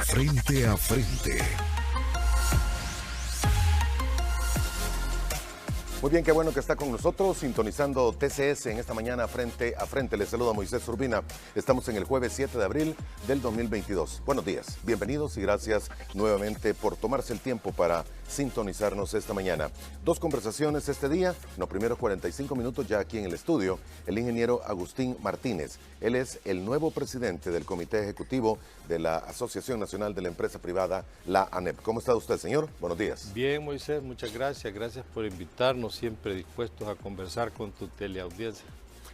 Frente a frente. Muy bien, qué bueno que está con nosotros, sintonizando TCS en esta mañana frente a frente. Les saluda Moisés Urbina. Estamos en el jueves 7 de abril del 2022. Buenos días, bienvenidos y gracias nuevamente por tomarse el tiempo para sintonizarnos esta mañana. Dos conversaciones este día. En los primeros 45 minutos ya aquí en el estudio, el ingeniero Agustín Martínez. Él es el nuevo presidente del Comité Ejecutivo de la Asociación Nacional de la Empresa Privada, la ANEP. ¿Cómo está usted, señor? Buenos días. Bien, Moisés, muchas gracias. Gracias por invitarnos, siempre dispuestos a conversar con tu teleaudiencia.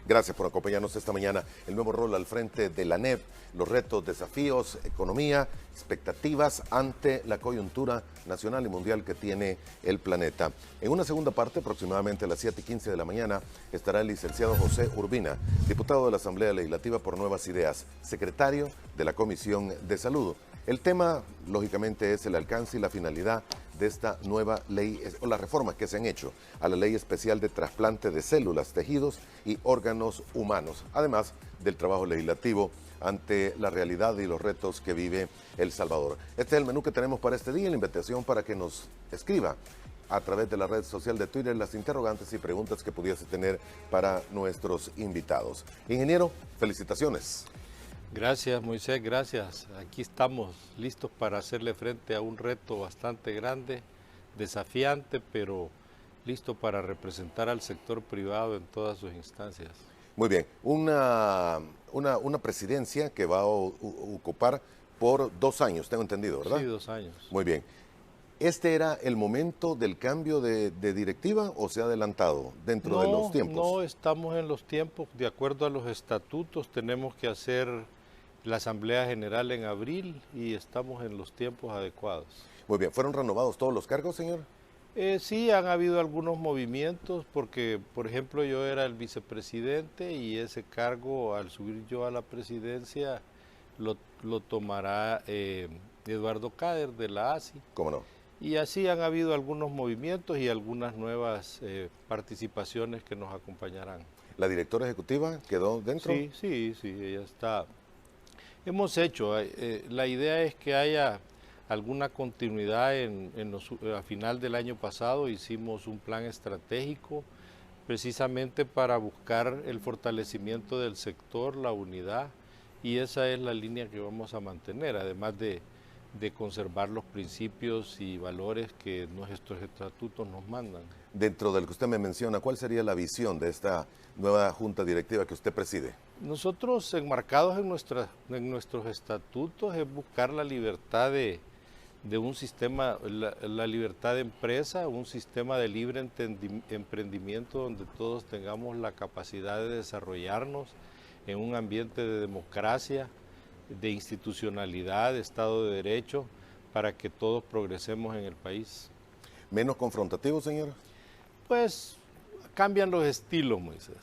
Gracias por acompañarnos esta mañana. El nuevo rol al frente de la ANEP, los retos, desafíos, economía, expectativas ante la coyuntura nacional y mundial que tiene el planeta. En una segunda parte, aproximadamente a las 7:15 de la mañana, estará el licenciado José Urbina, diputado de la Asamblea Legislativa por Nuevas Ideas, secretario de la Comisión de Salud. El tema, lógicamente, es el alcance y la finalidad de esta nueva ley o las reformas que se han hecho a la ley especial de trasplante de células, tejidos y órganos humanos, además del trabajo legislativo ante la realidad y los retos que vive El Salvador. Este es el menú que tenemos para este día, la invitación para que nos escriba a través de la red social de Twitter las interrogantes y preguntas que pudiese tener para nuestros invitados. Ingeniero, felicitaciones. Gracias, Moisés, gracias. Aquí estamos listos para hacerle frente a un reto bastante grande, desafiante, pero listo para representar al sector privado en todas sus instancias. Muy bien, una presidencia que va a ocupar por 2 años, tengo entendido, ¿verdad? Sí, 2 años. Muy bien. ¿Este era el momento del cambio de directiva o se ha adelantado dentro de los tiempos? No, estamos en los tiempos. De acuerdo a los estatutos, tenemos que hacer la Asamblea General en abril y estamos en los tiempos adecuados. Muy bien, ¿fueron renovados todos los cargos, señor? Sí, han habido algunos movimientos porque, por ejemplo, yo era el vicepresidente y ese cargo, al subir yo a la presidencia, lo tomará Eduardo Cader de la ASI. ¿Cómo no? Y así han habido algunos movimientos y algunas nuevas participaciones que nos acompañarán. ¿La directora ejecutiva quedó dentro? Sí, ella está. Hemos hecho, la idea es que haya alguna continuidad a final del año pasado hicimos un plan estratégico precisamente para buscar el fortalecimiento del sector, la unidad, y esa es la línea que vamos a mantener, además de conservar los principios y valores que nuestros estatutos nos mandan. Dentro del que usted me menciona, ¿cuál sería la visión de esta nueva junta directiva que usted preside? Nosotros, enmarcados en nuestros estatutos, es buscar la libertad de un sistema, la libertad de empresa, un sistema de libre emprendimiento donde todos tengamos la capacidad de desarrollarnos en un ambiente de democracia, de institucionalidad, de Estado de Derecho, para que todos progresemos en el país. ¿Menos confrontativo, señor? Pues cambian los estilos, Moisés.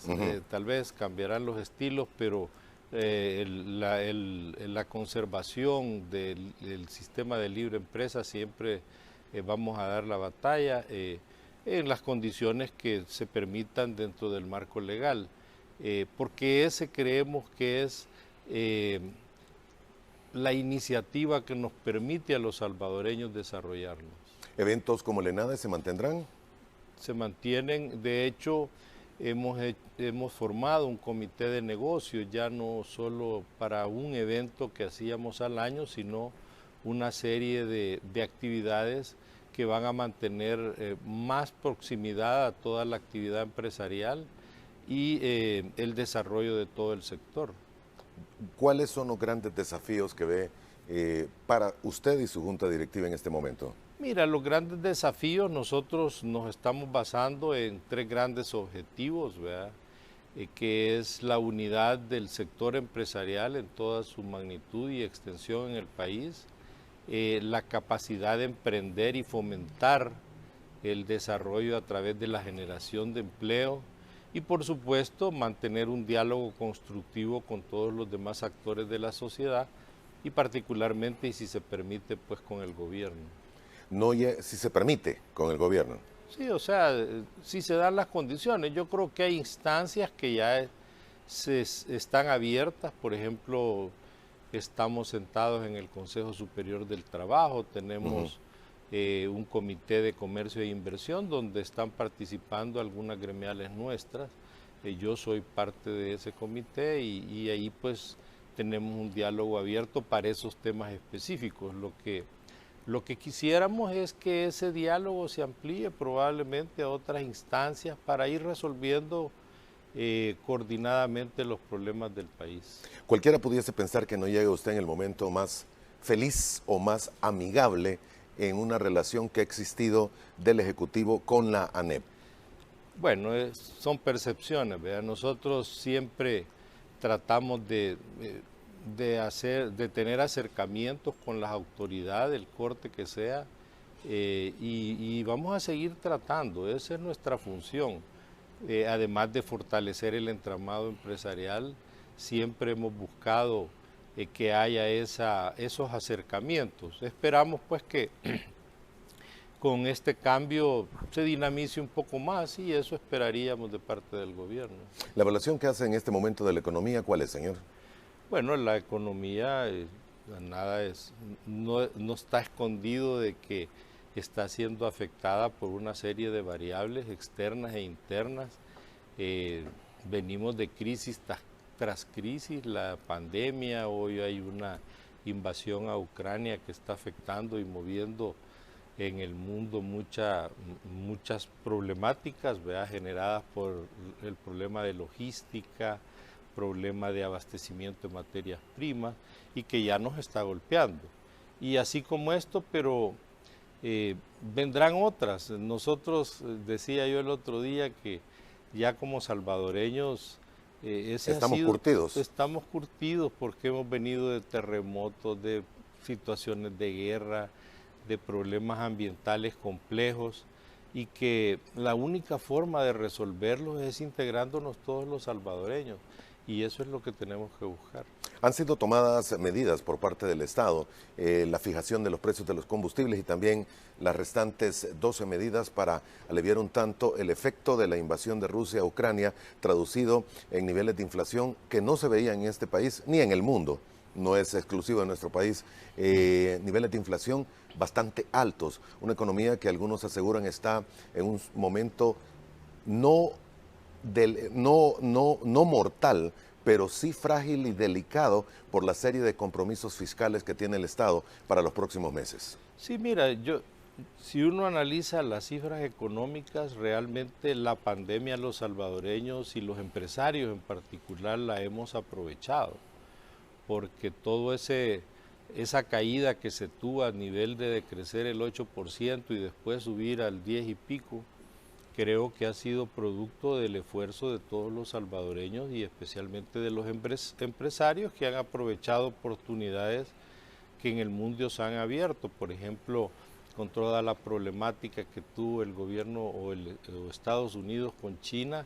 Tal vez cambiarán los estilos, pero la conservación del sistema de libre empresa siempre vamos a dar la batalla en las condiciones que se permitan dentro del marco legal, porque ese creemos que es la iniciativa que nos permite a los salvadoreños desarrollarnos. ¿Eventos como el ENADE se mantendrán? Se mantienen, de hecho, hemos formado un comité de negocios, ya no solo para un evento que hacíamos al año, sino una serie de actividades que van a mantener más proximidad a toda la actividad empresarial y el desarrollo de todo el sector. ¿Cuáles son los grandes desafíos que ve para usted y su junta directiva en este momento? Mira, los grandes desafíos nosotros nos estamos basando en 3 grandes objetivos, ¿verdad? Que es la unidad del sector empresarial en toda su magnitud y extensión en el país, la capacidad de emprender y fomentar el desarrollo a través de la generación de empleo y, por supuesto, mantener un diálogo constructivo con todos los demás actores de la sociedad y particularmente, y si se permite, pues con el gobierno. No, si se permite, con el gobierno. Sí, o sea, si se dan las condiciones. Yo creo que hay instancias que ya están abiertas. Por ejemplo, estamos sentados en el Consejo Superior del Trabajo, tenemos un comité de comercio e inversión donde están participando algunas gremiales nuestras. Yo soy parte de ese comité y ahí pues tenemos un diálogo abierto para esos temas específicos. Lo que quisiéramos es que ese diálogo se amplíe probablemente a otras instancias para ir resolviendo coordinadamente los problemas del país. Cualquiera pudiese pensar que no llegue usted en el momento más feliz o más amigable en una relación que ha existido del Ejecutivo con la ANEP. Bueno, son percepciones, ¿verdad? Nosotros siempre tratamos de tener acercamientos con las autoridades, el corte que sea, y vamos a seguir tratando, esa es nuestra función. Además de fortalecer el entramado empresarial, siempre hemos buscado que haya esos acercamientos. Esperamos pues que con este cambio se dinamice un poco más y eso esperaríamos de parte del gobierno. La evaluación que hace en este momento de la economía, ¿cuál es, señor? Bueno, la economía no está escondido de que está siendo afectada por una serie de variables externas e internas. Venimos de crisis tras crisis, la pandemia, hoy hay una invasión a Ucrania que está afectando y moviendo en el mundo muchas problemáticas, ¿verdad?, generadas por el problema de logística, problema de abastecimiento de materias primas y que ya nos está golpeando. Y así como esto, pero vendrán otras. Nosotros, decía yo el otro día, que ya como salvadoreños estamos curtidos porque hemos venido de terremotos, de situaciones de guerra, de problemas ambientales complejos y que la única forma de resolverlos es integrándonos todos los salvadoreños y eso es lo que tenemos que buscar. Han sido tomadas medidas por parte del Estado, la fijación de los precios de los combustibles y también las restantes 12 medidas para aliviar un tanto el efecto de la invasión de Rusia a Ucrania, traducido en niveles de inflación que no se veían en este país ni en el mundo. No es exclusivo de nuestro país, niveles de inflación bastante altos, una economía que algunos aseguran está en un momento no mortal, pero sí frágil y delicado por la serie de compromisos fiscales que tiene el Estado para los próximos meses. Sí, mira, si uno analiza las cifras económicas, realmente la pandemia, los salvadoreños y los empresarios en particular la hemos aprovechado, porque todo esa caída que se tuvo a nivel de decrecer el 8% y después subir al 10 y pico, creo que ha sido producto del esfuerzo de todos los salvadoreños y especialmente de los empresarios que han aprovechado oportunidades que en el mundo se han abierto. Por ejemplo, con toda la problemática que tuvo el gobierno o Estados Unidos con China,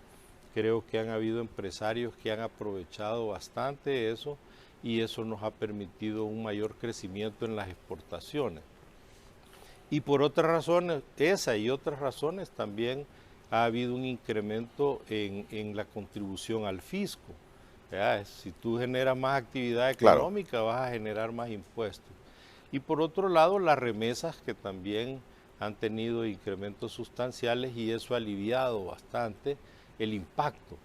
creo que han habido empresarios que han aprovechado bastante eso y eso nos ha permitido un mayor crecimiento en las exportaciones. Y por otras razones, esa y otras razones también ha habido un incremento en la contribución al fisco. Si tú generas más actividad económica, claro, vas a generar más impuestos. Y por otro lado, las remesas que también han tenido incrementos sustanciales y eso ha aliviado bastante el impacto.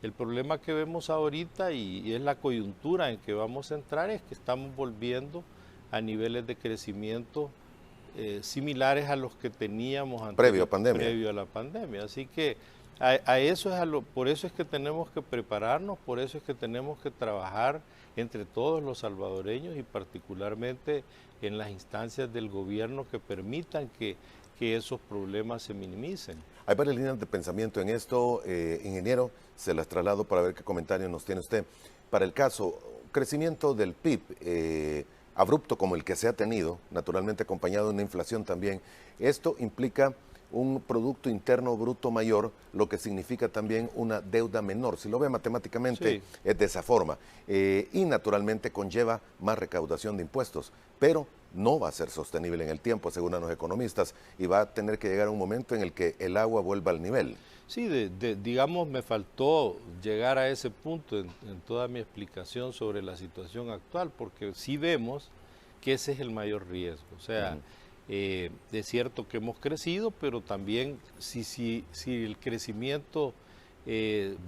El problema que vemos ahorita y es la coyuntura en que vamos a entrar es que estamos volviendo a niveles de crecimiento similares a los que teníamos previo a la pandemia. Así que por eso es que tenemos que prepararnos, por eso es que tenemos que trabajar entre todos los salvadoreños y particularmente en las instancias del gobierno que permitan que esos problemas se minimicen. Hay varias líneas de pensamiento en esto, ingeniero, se las traslado para ver qué comentario nos tiene usted. Para el caso, crecimiento del PIB, abrupto como el que se ha tenido, naturalmente acompañado de una inflación también, esto implica un Producto Interno Bruto mayor, lo que significa también una deuda menor. Si lo ve matemáticamente, sí, es de esa forma. Y naturalmente conlleva más recaudación de impuestos, pero no va a ser sostenible en el tiempo, aseguran los economistas, y va a tener que llegar a un momento en el que el agua vuelva al nivel. Sí, digamos, me faltó llegar a ese punto en toda mi explicación sobre la situación actual, porque sí vemos que ese es el mayor riesgo. O sea, es cierto que hemos crecido, pero también si el crecimiento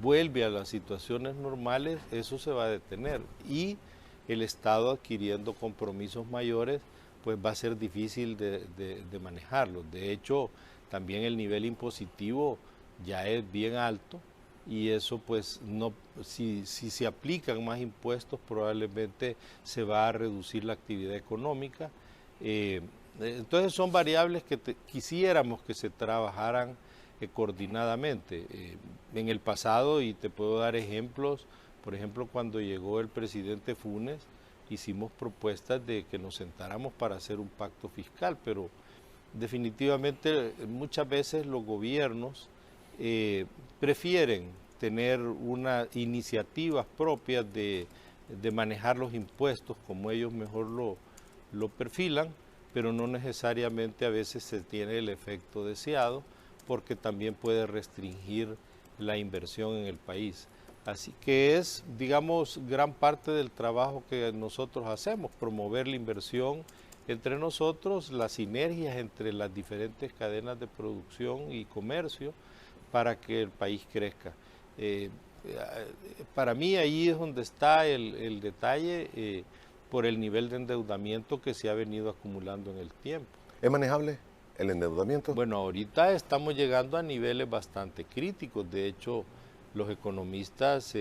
vuelve a las situaciones normales, eso se va a detener. Y el Estado adquiriendo compromisos mayores, pues va a ser difícil de manejarlos. De hecho, también el nivel impositivo ya es bien alto y eso pues no, si se aplican más impuestos probablemente se va a reducir la actividad económica. Entonces son variables que quisiéramos que se trabajaran coordinadamente. En el pasado, y te puedo dar ejemplos, por ejemplo cuando llegó el presidente Funes, hicimos propuestas de que nos sentáramos para hacer un pacto fiscal, pero definitivamente muchas veces los gobiernos prefieren tener unas iniciativas propias de manejar los impuestos como ellos mejor lo perfilan, pero no necesariamente a veces se tiene el efecto deseado porque también puede restringir la inversión en el país. Así que es, digamos, gran parte del trabajo que nosotros hacemos, promover la inversión entre nosotros, las sinergias entre las diferentes cadenas de producción y comercio, para que el país crezca. Para mí ahí es donde está el detalle por el nivel de endeudamiento que se ha venido acumulando en el tiempo. ¿Es manejable el endeudamiento? Bueno, ahorita estamos llegando a niveles bastante críticos. De hecho, los economistas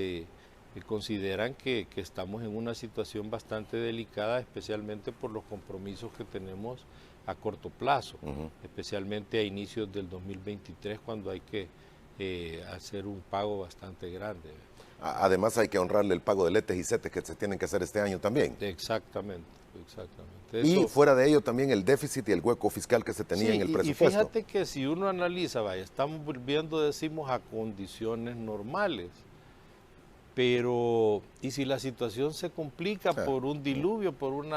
consideran que estamos en una situación bastante delicada, especialmente por los compromisos que tenemos a corto plazo, especialmente a inicios del 2023, cuando hay que hacer un pago bastante grande. Además hay que honrarle el pago de letes y setes que se tienen que hacer este año también. Exactamente. Y fuera de ello también el déficit y el hueco fiscal que se tenía en el presupuesto. Y fíjate que si uno analiza, vaya, estamos volviendo, decimos, a condiciones normales, pero ¿y si la situación se complica por un diluvio, por un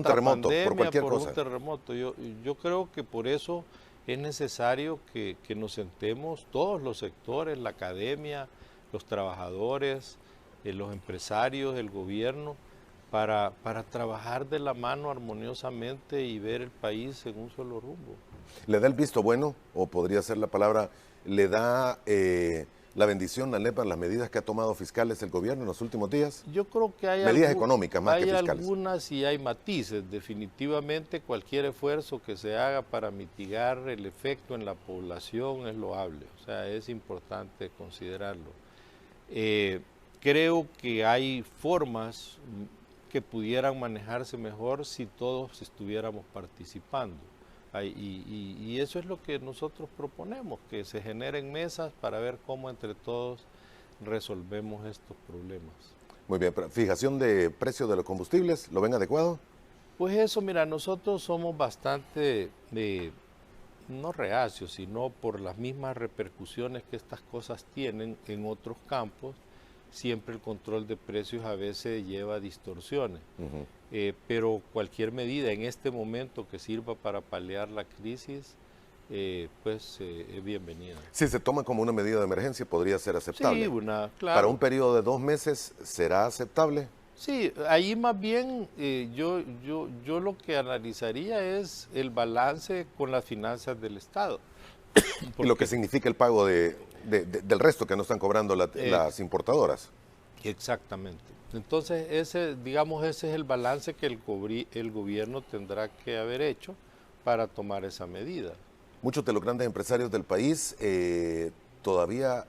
terremoto, pandemia, por cualquier cosa? Un terremoto? Yo creo que por eso es necesario que nos sentemos todos los sectores, la academia, los trabajadores, los empresarios, el gobierno, para trabajar de la mano armoniosamente y ver el país en un solo rumbo. ¿Le da el visto bueno, o podría ser la palabra, le da la bendición a NEP a las medidas que ha tomado fiscales el gobierno en los últimos días? Yo creo que hay medidas económicas más que fiscales. Hay algunas y hay matices. Definitivamente cualquier esfuerzo que se haga para mitigar el efecto en la población es loable. O sea, es importante considerarlo. Creo que hay formas que pudieran manejarse mejor si todos estuviéramos participando. Y eso es lo que nosotros proponemos, que se generen mesas para ver cómo entre todos resolvemos estos problemas. Muy bien, pero fijación de precios de los combustibles, ¿lo ven adecuado? Pues eso, mira, nosotros somos bastante, no reacios, sino por las mismas repercusiones que estas cosas tienen en otros campos, siempre el control de precios a veces lleva distorsiones. Pero cualquier medida en este momento que sirva para paliar la crisis, pues es bienvenida. Si se toma como una medida de emergencia, podría ser aceptable. Sí, claro. ¿Para un periodo de 2 meses será aceptable? Sí, ahí más bien yo lo que analizaría es el balance con las finanzas del Estado. Y lo que significa el pago del resto que no están cobrando las importadoras. Exactamente. Entonces, ese es el balance que el gobierno tendrá que haber hecho para tomar esa medida. Muchos de los grandes empresarios del país todavía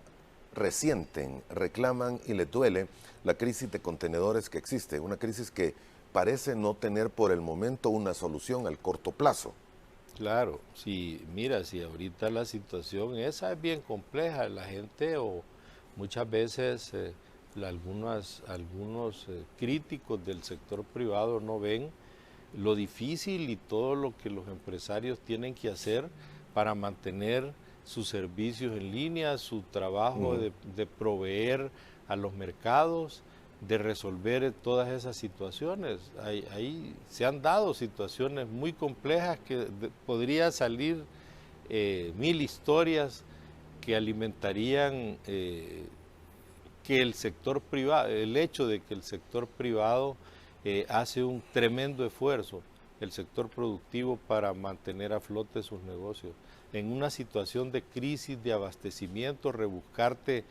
resienten, reclaman y les duele la crisis de contenedores que existe, una crisis que parece no tener por el momento una solución al corto plazo. Claro, sí, mira, si ahorita la situación esa es bien compleja, la gente o muchas veces algunos críticos del sector privado no ven lo difícil y todo lo que los empresarios tienen que hacer para mantener sus servicios en línea, su trabajo de proveer a los mercados. de resolver todas esas situaciones. Ahí se han dado situaciones muy complejas que podría salir 1000 historias que alimentarían que el sector privado, el hecho de que el sector privado hace un tremendo esfuerzo, el sector productivo, para mantener a flote sus negocios. En una situación de crisis de abastecimiento, rebuscarte,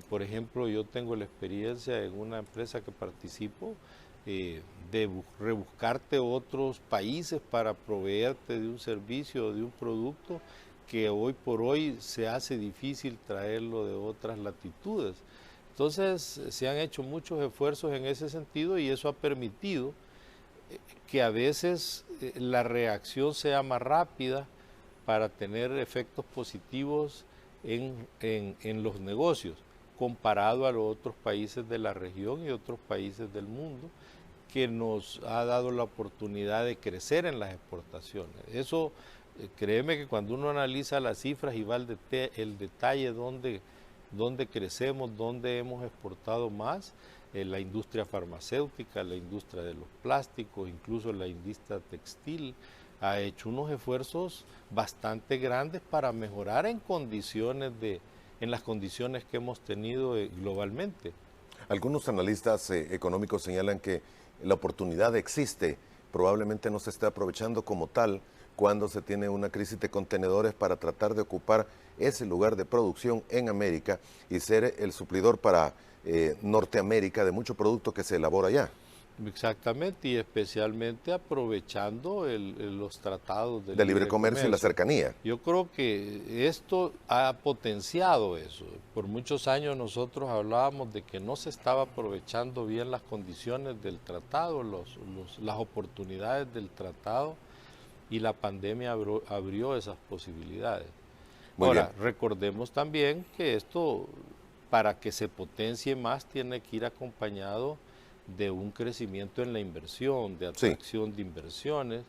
por ejemplo, yo tengo la experiencia en una empresa que participo, de rebuscarte otros países para proveerte de un servicio o de un producto que hoy por hoy se hace difícil traerlo de otras latitudes. Entonces se han hecho muchos esfuerzos en ese sentido y eso ha permitido que a veces la reacción sea más rápida para tener efectos positivos en los negocios, comparado a los otros países de la región y otros países del mundo, que nos ha dado la oportunidad de crecer en las exportaciones. Eso, créeme que cuando uno analiza las cifras y va el detalle donde crecemos, donde hemos exportado más, la industria farmacéutica, la industria de los plásticos, incluso la industria textil, ha hecho unos esfuerzos bastante grandes para mejorar en las condiciones que hemos tenido globalmente. Algunos analistas económicos señalan que la oportunidad existe, probablemente no se está aprovechando como tal cuando se tiene una crisis de contenedores para tratar de ocupar ese lugar de producción en América y ser el suplidor para Norteamérica de mucho producto que se elabora allá. Exactamente, y especialmente aprovechando los tratados de libre comercio y la cercanía. Yo creo que esto ha potenciado eso. Por muchos años nosotros hablábamos de que no se estaba aprovechando bien las condiciones del tratado, las oportunidades del tratado, y la pandemia abrió esas posibilidades. Ahora, recordemos también que esto, para que se potencie más, tiene que ir acompañado de un crecimiento en la inversión, de atracción de inversiones,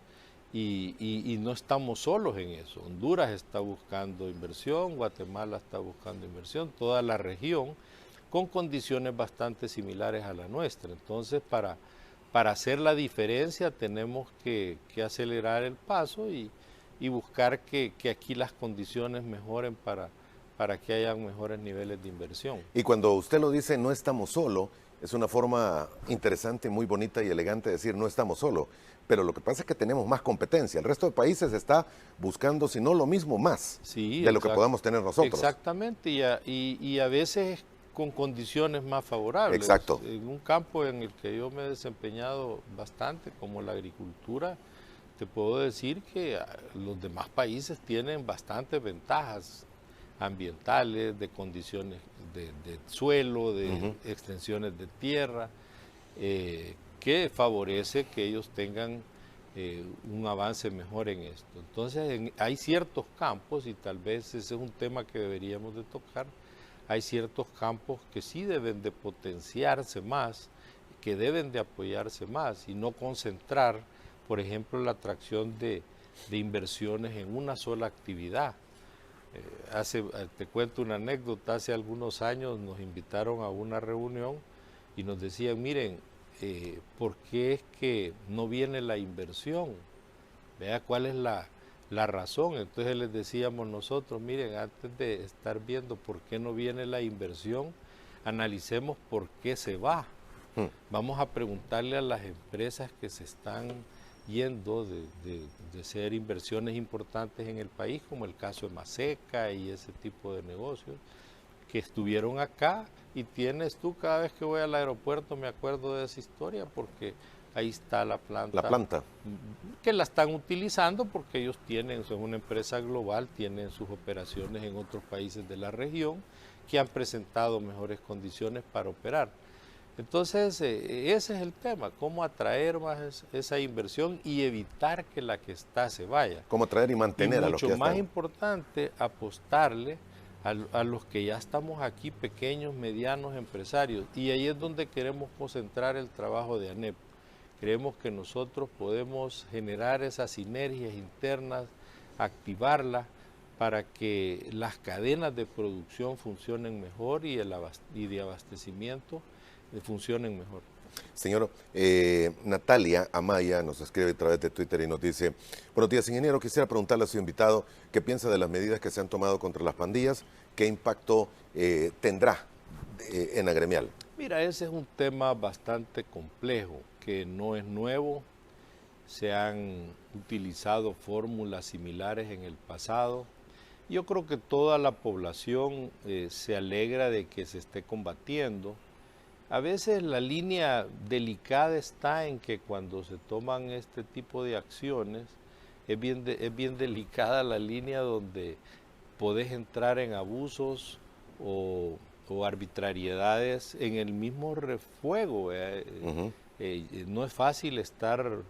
y no estamos solos en eso. Honduras está buscando inversión, Guatemala está buscando inversión, toda la región, con condiciones bastante similares a la nuestra. Entonces, para hacer la diferencia tenemos que acelerar el paso y buscar que aquí las condiciones mejoren para que haya mejores niveles de inversión. Y cuando usted lo dice, no estamos solos, es una forma interesante, muy bonita y elegante de decir no estamos solos, pero lo que pasa es que tenemos más competencia. El resto de países está buscando, si no lo mismo, más de lo que podamos tener nosotros. Exactamente, y a veces con condiciones más favorables. Exacto. En un campo en el que yo me he desempeñado bastante, como la agricultura, te puedo decir que los demás países tienen bastantes ventajas ambientales, de condiciones de suelo, de extensiones de tierra, que favorece que ellos tengan un avance mejor en esto. Entonces hay ciertos campos, y tal vez ese es un tema que deberíamos de tocar, hay ciertos campos que sí deben de potenciarse más, que deben de apoyarse más y no concentrar, por ejemplo, la atracción de inversiones en una sola actividad. Te cuento una anécdota, hace algunos años nos invitaron a una reunión y nos decían, miren, ¿por qué es que no viene la inversión? Vea cuál es la razón. Entonces les decíamos nosotros, miren, antes de estar viendo por qué no viene la inversión, analicemos por qué se va. Vamos a preguntarle a las empresas que se están yendo de ser inversiones importantes en el país, como el caso de Maseca y ese tipo de negocios, que estuvieron acá, y tienes tú, cada vez que voy al aeropuerto me acuerdo de esa historia, porque ahí está la planta. La planta. Que la están utilizando porque ellos son una empresa global, tienen sus operaciones en otros países de la región que han presentado mejores condiciones para operar. Entonces, ese es el tema, cómo atraer más esa inversión y evitar que la que está se vaya. Cómo atraer y mantener a los que ya están. Mucho más importante, apostarle a los que ya estamos aquí, pequeños, medianos empresarios, y ahí es donde queremos concentrar el trabajo de ANEP. Creemos que nosotros podemos generar esas sinergias internas, activarlas para que las cadenas de producción funcionen mejor y de abastecimiento funcionen mejor. Señor, Natalia Amaya nos escribe a través de Twitter y nos dice: buenos días, ingeniero, quisiera preguntarle a su invitado qué piensa de las medidas que se han tomado contra las pandillas, qué impacto tendrá en Agremial. Mira, ese es un tema bastante complejo, que no es nuevo, se han utilizado fórmulas similares en el pasado. Yo creo que toda la población se alegra de que se esté combatiendo. A veces la línea delicada está en que cuando se toman este tipo de acciones, es bien delicada la línea donde podés entrar en abusos o arbitrariedades en el mismo refuego. No es fácil estar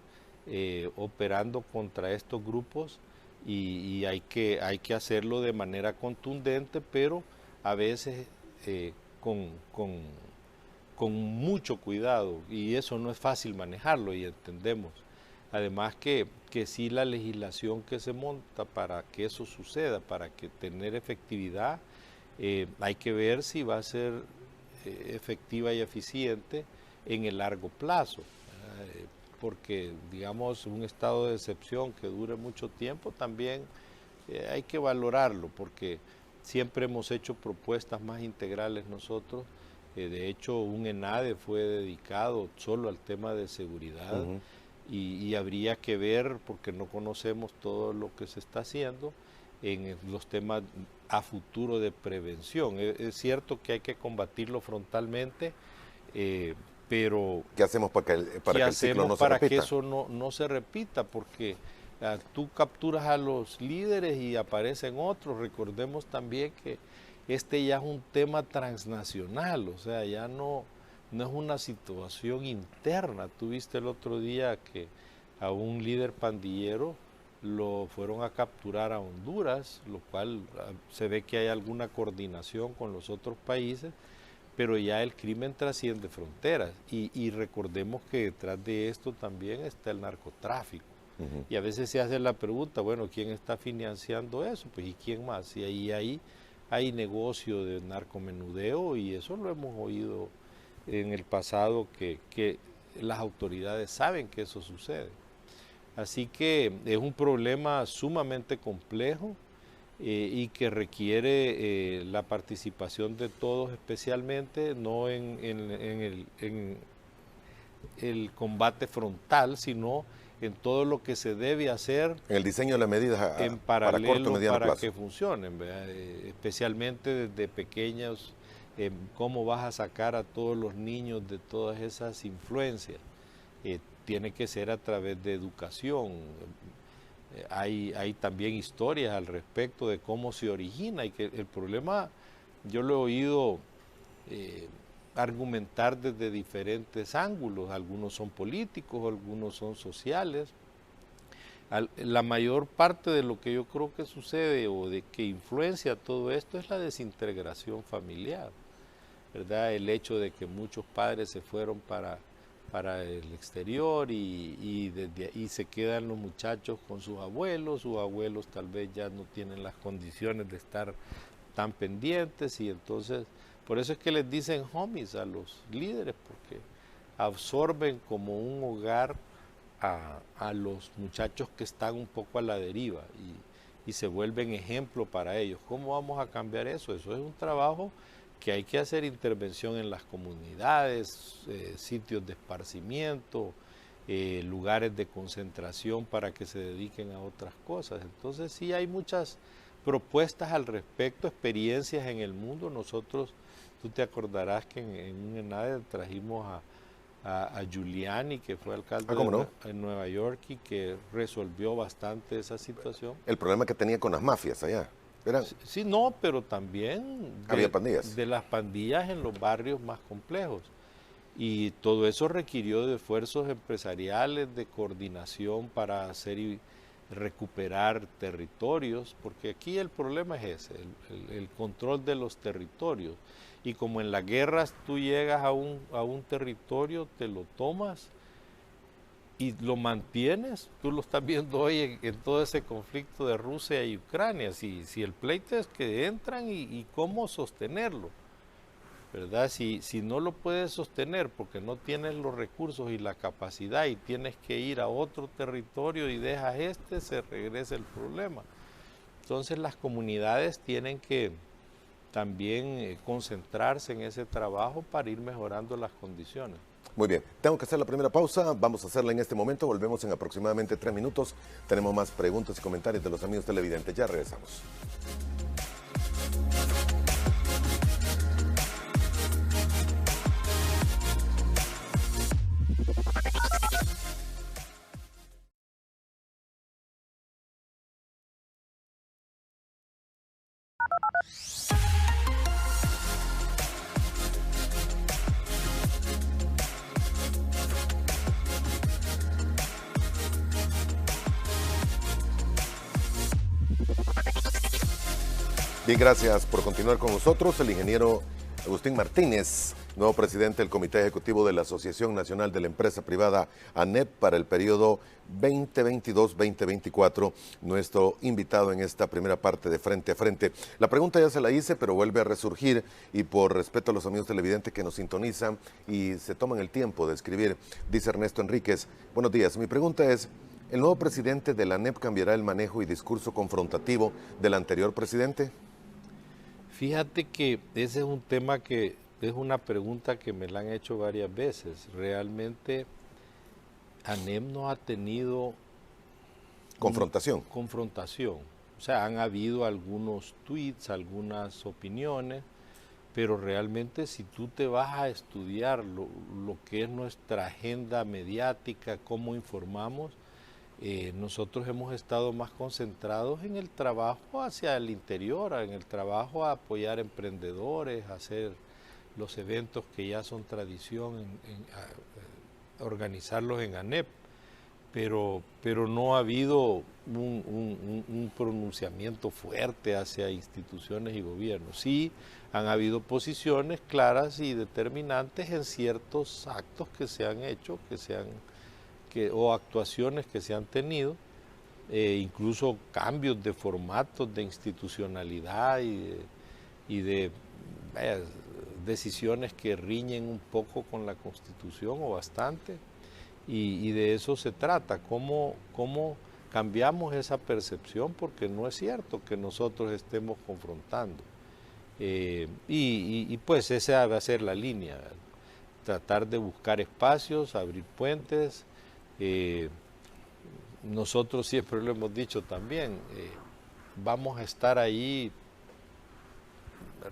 operando contra estos grupos y hay que hacerlo de manera contundente, pero a veces con mucho cuidado, y eso no es fácil manejarlo, y entendemos. Además que sí, la legislación que se monta para que eso suceda, para que tener efectividad, hay que ver si va a ser efectiva y eficiente en el largo plazo, porque digamos un estado de excepción que dure mucho tiempo también hay que valorarlo, porque siempre hemos hecho propuestas más integrales nosotros. De hecho, un ENADE fue dedicado solo al tema de seguridad. Y habría que ver, porque no conocemos todo lo que se está haciendo, en los temas a futuro de prevención. Es cierto que hay que combatirlo frontalmente, pero ¿qué hacemos para que el ciclo no se repita? Para que eso no se repita, porque tú capturas a los líderes y aparecen otros. Recordemos también que este ya es un tema transnacional, o sea, ya no es una situación interna. Tú viste el otro día que a un líder pandillero lo fueron a capturar a Honduras, lo cual se ve que hay alguna coordinación con los otros países, pero ya el crimen trasciende fronteras y recordemos que detrás de esto también está el narcotráfico. Y a veces se hace la pregunta, bueno, ¿quién está financiando eso? Pues ¿y quién más? Y ahí hay negocio de narcomenudeo, y eso lo hemos oído en el pasado, que las autoridades saben que eso sucede. Así que es un problema sumamente complejo y que requiere la participación de todos, especialmente no en el combate frontal, sino en todo lo que se debe hacer en el diseño de las medidas en paralelo para corto y mediano para plazo, que funcionen, ¿verdad? Especialmente desde pequeños. ¿Cómo vas a sacar a todos los niños de todas esas influencias? Tiene que ser a través de educación. Hay también historias al respecto de cómo se origina, y que el problema, yo lo he oído argumentar desde diferentes ángulos. Algunos son políticos, algunos son sociales. La mayor parte de lo que yo creo que sucede o de que influencia todo esto es la desintegración familiar, ¿verdad? El hecho de que muchos padres se fueron para el exterior y desde ahí se quedan los muchachos con sus abuelos tal vez ya no tienen las condiciones de estar tan pendientes, y entonces por eso es que les dicen homies a los líderes, porque absorben como un hogar a los muchachos que están un poco a la deriva y se vuelven ejemplo para ellos. ¿Cómo vamos a cambiar eso? Eso es un trabajo que hay que hacer, intervención en las comunidades, sitios de esparcimiento, lugares de concentración para que se dediquen a otras cosas. Entonces sí hay muchas propuestas al respecto, experiencias en el mundo. Nosotros, tú te acordarás que en un ENADE trajimos a Giuliani, que fue alcalde en Nueva York y que resolvió bastante esa situación. El problema que tenía con las mafias allá. Sí, no, pero también había pandillas. De las pandillas en los barrios más complejos. Y todo eso requirió de esfuerzos empresariales, de coordinación para hacer y recuperar territorios, porque aquí el problema es ese, el control de los territorios. Y como en las guerras tú llegas a un territorio, te lo tomas y lo mantienes. Tú lo estás viendo hoy en todo ese conflicto de Rusia y Ucrania. Si el pleito es que entran y cómo sostenerlo. ¿verdad? Si no lo puedes sostener porque no tienes los recursos y la capacidad y tienes que ir a otro territorio y dejas se regresa el problema. Entonces las comunidades tienen que también concentrarse en ese trabajo para ir mejorando las condiciones. Muy bien, tengo que hacer la primera pausa, vamos a hacerla en este momento, volvemos en aproximadamente 3 minutos. Tenemos más preguntas y comentarios de los amigos televidentes, ya regresamos. Bien, gracias por continuar con nosotros. El ingeniero Agustín Martínez, nuevo presidente del Comité Ejecutivo de la Asociación Nacional de la Empresa Privada ANEP para el periodo 2022-2024, nuestro invitado en esta primera parte de Frente a Frente. La pregunta ya se la hice, pero vuelve a resurgir y por respeto a los amigos televidentes que nos sintonizan y se toman el tiempo de escribir, dice Ernesto Enríquez, buenos días, mi pregunta es, ¿el nuevo presidente de la ANEP cambiará el manejo y discurso confrontativo del anterior presidente? Fíjate que ese es un tema que es una pregunta que me la han hecho varias veces. Realmente ANEP no ha tenido confrontación. Confrontación. O sea, han habido algunos tweets, algunas opiniones, pero realmente si tú te vas a estudiar lo que es nuestra agenda mediática, cómo informamos, nosotros hemos estado más concentrados en el trabajo hacia el interior, en el trabajo a apoyar emprendedores, a hacer los eventos que ya son tradición, organizarlos en ANEP, pero no ha habido un pronunciamiento fuerte hacia instituciones y gobiernos. Sí han habido posiciones claras y determinantes en ciertos actos que se han hecho, o actuaciones que se han tenido, incluso cambios de formatos, de institucionalidad y de decisiones que riñen un poco con la Constitución o bastante, y de eso se trata, cómo cambiamos esa percepción, porque no es cierto que nosotros estemos confrontando. Y pues esa va a ser la línea, ¿verdad? Tratar de buscar espacios, abrir puentes. Nosotros siempre lo hemos dicho también, vamos a estar ahí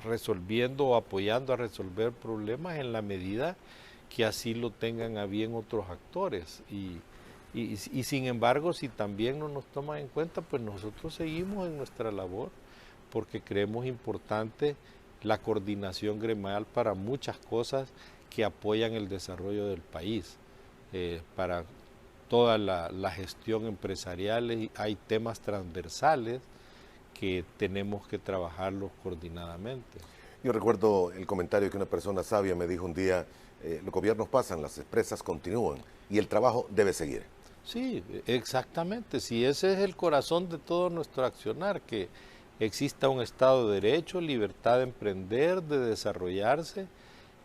resolviendo o apoyando a resolver problemas en la medida que así lo tengan a bien otros actores. Y sin embargo, si también no nos toman en cuenta, pues nosotros seguimos en nuestra labor, porque creemos importante la coordinación gremial para muchas cosas que apoyan el desarrollo del país, para toda la gestión empresarial. Hay temas transversales que tenemos que trabajarlos coordinadamente. Yo recuerdo el comentario que una persona sabia me dijo un día, los gobiernos pasan, las empresas continúan y el trabajo debe seguir. Sí, exactamente. Sí, ese es el corazón de todo nuestro accionar, que exista un Estado de Derecho, libertad de emprender, de desarrollarse,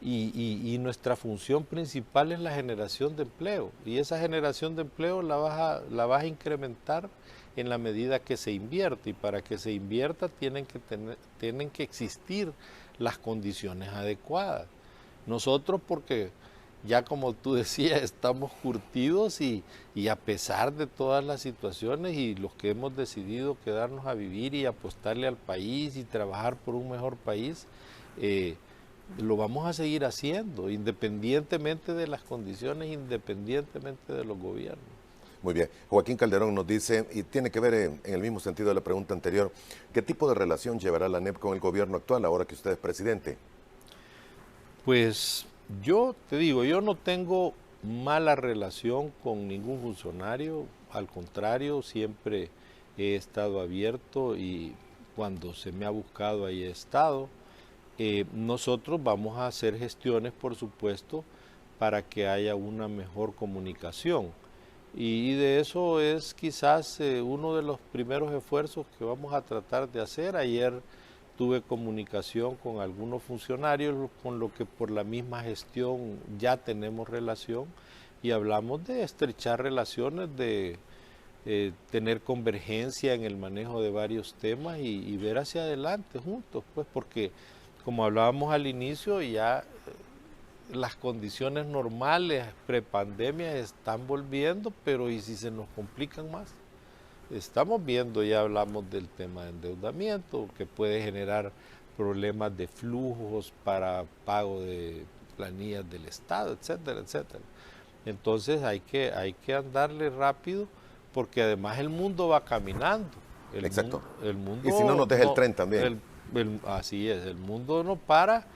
y nuestra función principal es la generación de empleo, y esa generación de empleo la vas a incrementar en la medida que se invierte, y para que se invierta tienen que existir las condiciones adecuadas. Nosotros, porque ya como tú decías, estamos curtidos y a pesar de todas las situaciones, y los que hemos decidido quedarnos a vivir y apostarle al país y trabajar por un mejor país, lo vamos a seguir haciendo, independientemente de las condiciones, independientemente de los gobiernos. Muy bien. Joaquín Calderón nos dice, y tiene que ver en el mismo sentido de la pregunta anterior, ¿qué tipo de relación llevará la ANEP con el gobierno actual ahora que usted es presidente? Pues yo te digo, yo no tengo mala relación con ningún funcionario, al contrario, siempre he estado abierto y cuando se me ha buscado ahí he estado. Nosotros vamos a hacer gestiones, por supuesto, para que haya una mejor comunicación. Y de eso es quizás uno de los primeros esfuerzos que vamos a tratar de hacer. Ayer tuve comunicación con algunos funcionarios, con lo que por la misma gestión ya tenemos relación y hablamos de estrechar relaciones, de tener convergencia en el manejo de varios temas y ver hacia adelante juntos, pues porque como hablábamos al inicio, ya las condiciones normales prepandemia están volviendo, pero ¿y si se nos complican más? Estamos viendo, ya hablamos del tema de endeudamiento, que puede generar problemas de flujos para pago de planillas del Estado, etcétera, etcétera. Entonces hay que andarle rápido, porque además el mundo va caminando. Exacto. El mundo y si no nos deja el tren también. Así es, el mundo no para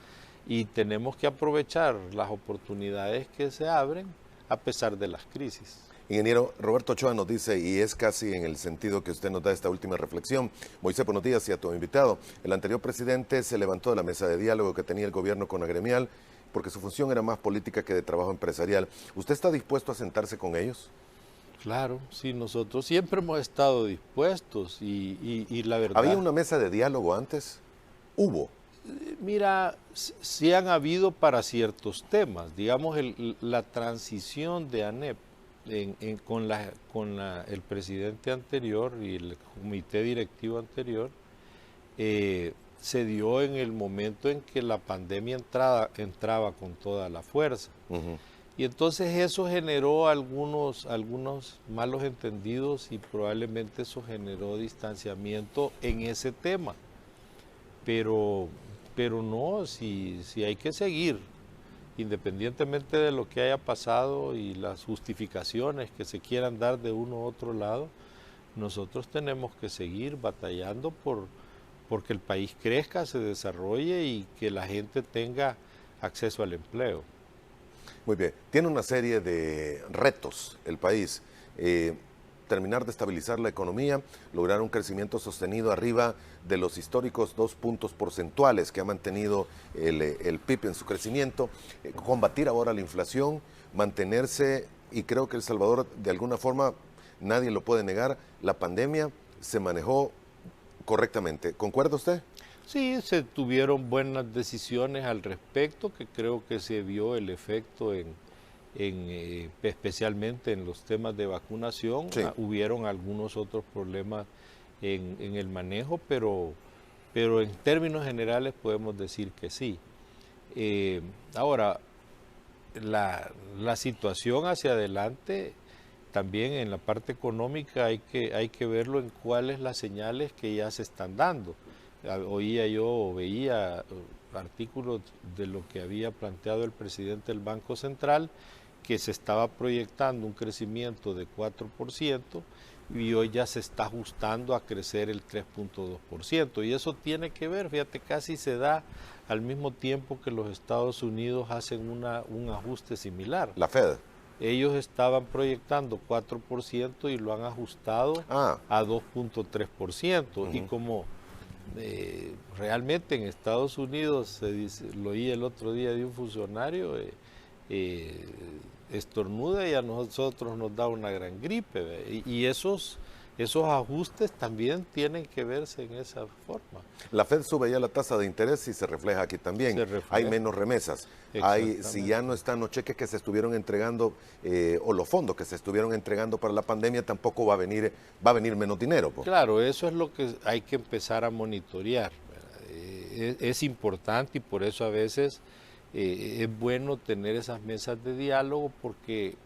y tenemos que aprovechar las oportunidades que se abren a pesar de las crisis. Ingeniero Roberto Ochoa nos dice, y es casi en el sentido que usted nos da esta última reflexión: Moisés, buenos días, y a tu invitado. El anterior presidente se levantó de la mesa de diálogo que tenía el gobierno con Agremial porque su función era más política que de trabajo empresarial. ¿Usted está dispuesto a sentarse con ellos? Claro, sí, nosotros siempre hemos estado dispuestos y la verdad... ¿Había una mesa de diálogo antes? ¿Hubo? Mira, sí han habido para ciertos temas. Digamos, la transición de ANEP con el presidente anterior y el comité directivo anterior se dio en el momento en que la pandemia entraba con toda la fuerza. Y entonces eso generó algunos malos entendidos y probablemente eso generó distanciamiento en ese tema. Pero no, si hay que seguir, independientemente de lo que haya pasado y las justificaciones que se quieran dar de uno u otro lado, nosotros tenemos que seguir batallando porque el país crezca, se desarrolle y que la gente tenga acceso al empleo. Muy bien, tiene una serie de retos el país. Terminar de estabilizar la economía, lograr un crecimiento sostenido arriba de los históricos 2 puntos porcentuales que ha mantenido el PIB en su crecimiento, combatir ahora la inflación, mantenerse, y creo que El Salvador de alguna forma, nadie lo puede negar, la pandemia se manejó correctamente. ¿Concuerda usted? Sí, se tuvieron buenas decisiones al respecto, que creo que se vio el efecto especialmente en los temas de vacunación. Sí. Hubieron algunos otros problemas en el manejo, pero en términos generales podemos decir que sí. Ahora, la situación hacia adelante, también en la parte económica hay que verlo en cuáles las señales que ya se están dando. Veía artículos de lo que había planteado el presidente del Banco Central, que se estaba proyectando un crecimiento de 4% y hoy ya se está ajustando a crecer el 3.2%. Y eso tiene que ver, fíjate, casi se da al mismo tiempo que los Estados Unidos hacen un ajuste similar. La Fed. Ellos estaban proyectando 4% y lo han ajustado a 2.3%. Y como realmente en Estados Unidos, se dice, lo oí el otro día de un funcionario, estornuda y a nosotros nos da una gran gripe. Y esos ajustes también tienen que verse en esa forma. La Fed sube ya la tasa de interés y se refleja aquí también. Hay menos remesas. Si ya no están los cheques que se estuvieron entregando o los fondos que se estuvieron entregando para la pandemia, tampoco va a venir menos dinero. Pues. Claro, eso es lo que hay que empezar a monitorear. Es importante y por eso a veces es bueno tener esas mesas de diálogo, porque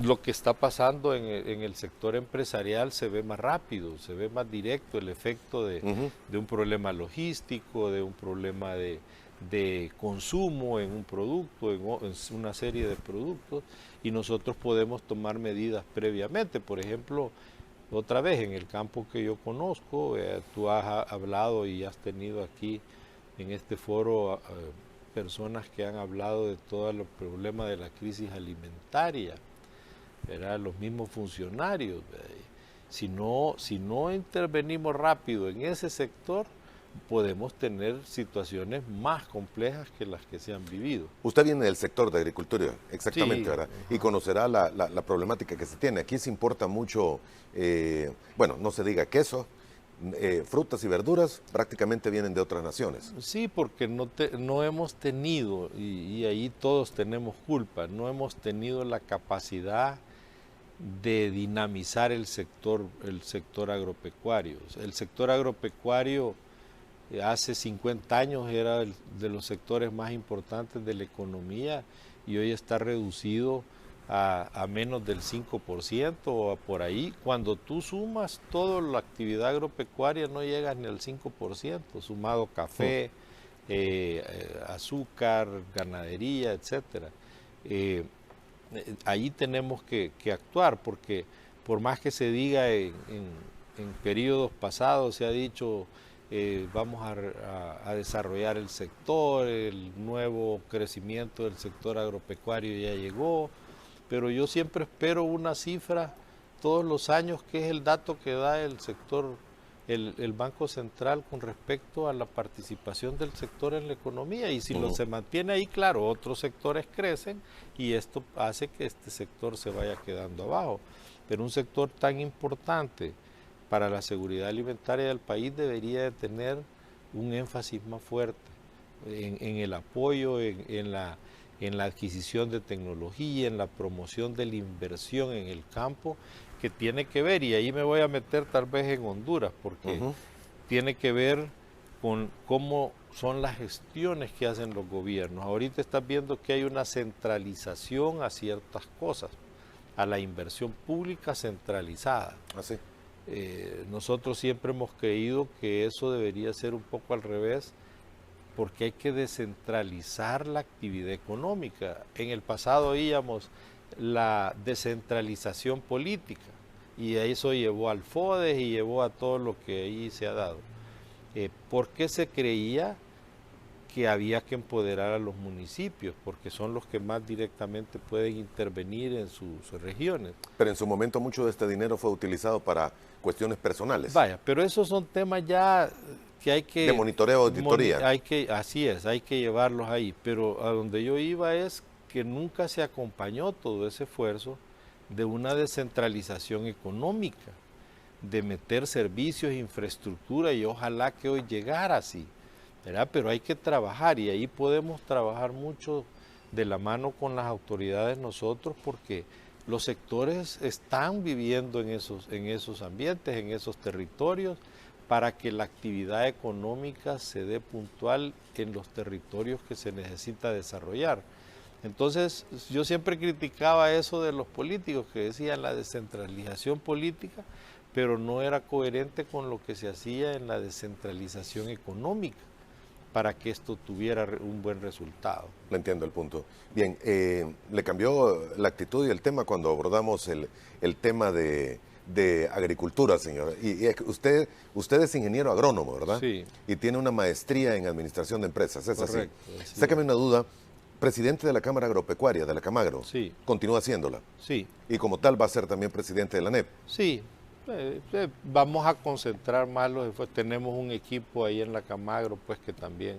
lo que está pasando en el sector empresarial se ve más rápido, se ve más directo el efecto de un problema logístico, de un problema de consumo en un producto, en una serie de productos, y nosotros podemos tomar medidas previamente. Por ejemplo, otra vez en el campo que yo conozco, tú has hablado y has tenido aquí en este foro personas que han hablado de todo el problema de la crisis alimentaria, ¿verdad? Los mismos funcionarios. Si no intervenimos rápido en ese sector, podemos tener situaciones más complejas que las que se han vivido. Usted viene del sector de agricultura, exactamente, sí, ¿verdad? Y conocerá la problemática que se tiene. Aquí se importa mucho, bueno, no se diga queso, frutas y verduras prácticamente vienen de otras naciones. Sí, porque no hemos tenido, y ahí todos tenemos culpa, no hemos tenido la capacidad de dinamizar el sector agropecuario. El sector agropecuario hace 50 años era de los sectores más importantes de la economía y hoy está reducido a menos del 5% o por ahí. Cuando tú sumas toda la actividad agropecuaria no llegas ni al 5%, sumado café, azúcar, ganadería, etcétera. Ahí tenemos que actuar porque por más que se diga en periodos pasados, se ha dicho vamos a desarrollar el sector, el nuevo crecimiento del sector agropecuario ya llegó, pero yo siempre espero una cifra todos los años que es el dato que da el sector, el Banco Central con respecto a la participación del sector en la economía, y si lo se mantiene ahí, claro, otros sectores crecen y esto hace que este sector se vaya quedando abajo, pero un sector tan importante para la seguridad alimentaria del país debería de tener un énfasis más fuerte en el apoyo, en la adquisición de tecnología, en la promoción de la inversión en el campo, que tiene que ver, y ahí me voy a meter tal vez en Honduras, porque tiene que ver con cómo son las gestiones que hacen los gobiernos. Ahorita estás viendo que hay una centralización a ciertas cosas, a la inversión pública centralizada. Así. Nosotros siempre hemos creído que eso debería ser un poco al revés, porque hay que descentralizar la actividad económica. En el pasado oíamos la descentralización política y eso llevó al FODES y llevó a todo lo que ahí se ha dado. ¿Por qué se creía que había que empoderar a los municipios? Porque son los que más directamente pueden intervenir en sus regiones. Pero en su momento mucho de este dinero fue utilizado para cuestiones personales. Vaya, pero esos son temas ya que hay que... De monitoreo, auditoría. Así es, hay que llevarlos ahí. Pero a donde yo iba es que nunca se acompañó todo ese esfuerzo de una descentralización económica, de meter servicios, infraestructura, y ojalá que hoy llegara así, ¿verdad? Pero hay que trabajar y ahí podemos trabajar mucho de la mano con las autoridades nosotros, porque los sectores están viviendo en esos ambientes, en esos territorios, para que la actividad económica se dé puntual en los territorios que se necesita desarrollar. Entonces, yo siempre criticaba eso de los políticos que decían la descentralización política, pero no era coherente con lo que se hacía en la descentralización económica para que esto tuviera un buen resultado. Le entiendo el punto. Bien, le cambió la actitud y el tema cuando abordamos el tema de agricultura, señor. Y usted es ingeniero agrónomo, ¿verdad? Sí. Y tiene una maestría en administración de empresas, ¿es Correcto, así? Sáqueme una duda. Presidente de la Cámara Agropecuaria, de la Camagro. Sí. Continúa haciéndola. Sí. Y como tal va a ser también presidente de la ANEP. Sí. Vamos a concentrar más los esfuerzos. Tenemos un equipo ahí en la Camagro, pues, que también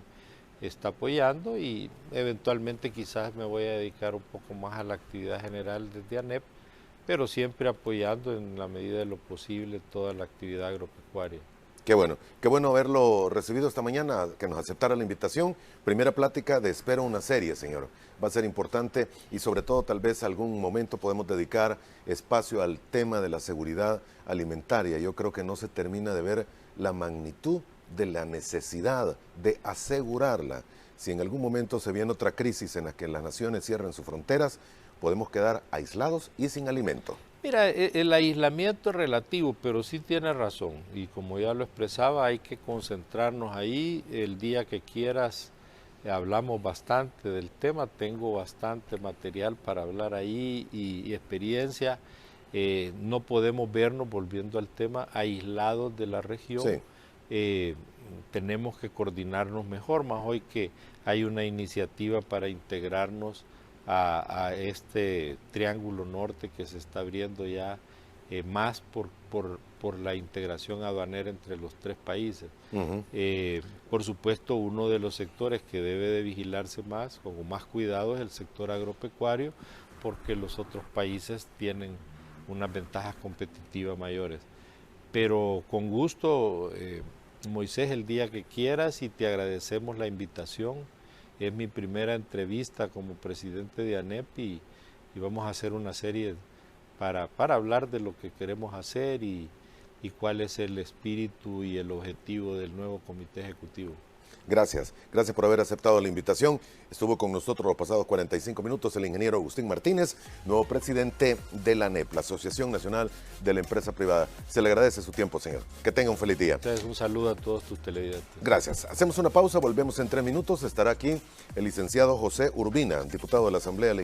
está apoyando, y eventualmente quizás me voy a dedicar un poco más a la actividad general desde ANEP, pero siempre apoyando en la medida de lo posible toda la actividad agropecuaria. Qué bueno haberlo recibido esta mañana, que nos aceptara la invitación. Primera plática de Espero una serie, señor. Va a ser importante y sobre todo tal vez algún momento podemos dedicar espacio al tema de la seguridad alimentaria. Yo creo que no se termina de ver la magnitud de la necesidad de asegurarla. Si en algún momento se viene otra crisis en la que las naciones cierren sus fronteras, podemos quedar aislados y sin alimento. Mira, el aislamiento es relativo, pero sí tiene razón. Y como ya lo expresaba, hay que concentrarnos ahí. El día que quieras, hablamos bastante del tema. Tengo bastante material para hablar ahí y experiencia. No podemos vernos, volviendo al tema, aislados de la región. Sí. Tenemos que coordinarnos mejor, más hoy que hay una iniciativa para integrarnos a este triángulo norte que se está abriendo ya más por la integración aduanera entre los tres países. Por supuesto, uno de los sectores que debe de vigilarse más, con más cuidado, es el sector agropecuario, porque los otros países tienen unas ventajas competitivas mayores. pero con gusto, Moisés, el día que quieras, y te agradecemos la invitación. Es mi primera entrevista como presidente de ANEP y vamos a hacer una serie para hablar de lo que queremos hacer y cuál es el espíritu y el objetivo del nuevo comité ejecutivo. Gracias por haber aceptado la invitación. Estuvo con nosotros los pasados 45 minutos el ingeniero Agustín Martínez, nuevo presidente de la ANEP, la Asociación Nacional de la Empresa Privada. Se le agradece su tiempo, señor. Que tenga un feliz día. Entonces, un saludo a todos tus televidentes. Gracias. Hacemos una pausa, volvemos en 3 minutos. Estará aquí el licenciado José Urbina, diputado de la Asamblea Legislativa.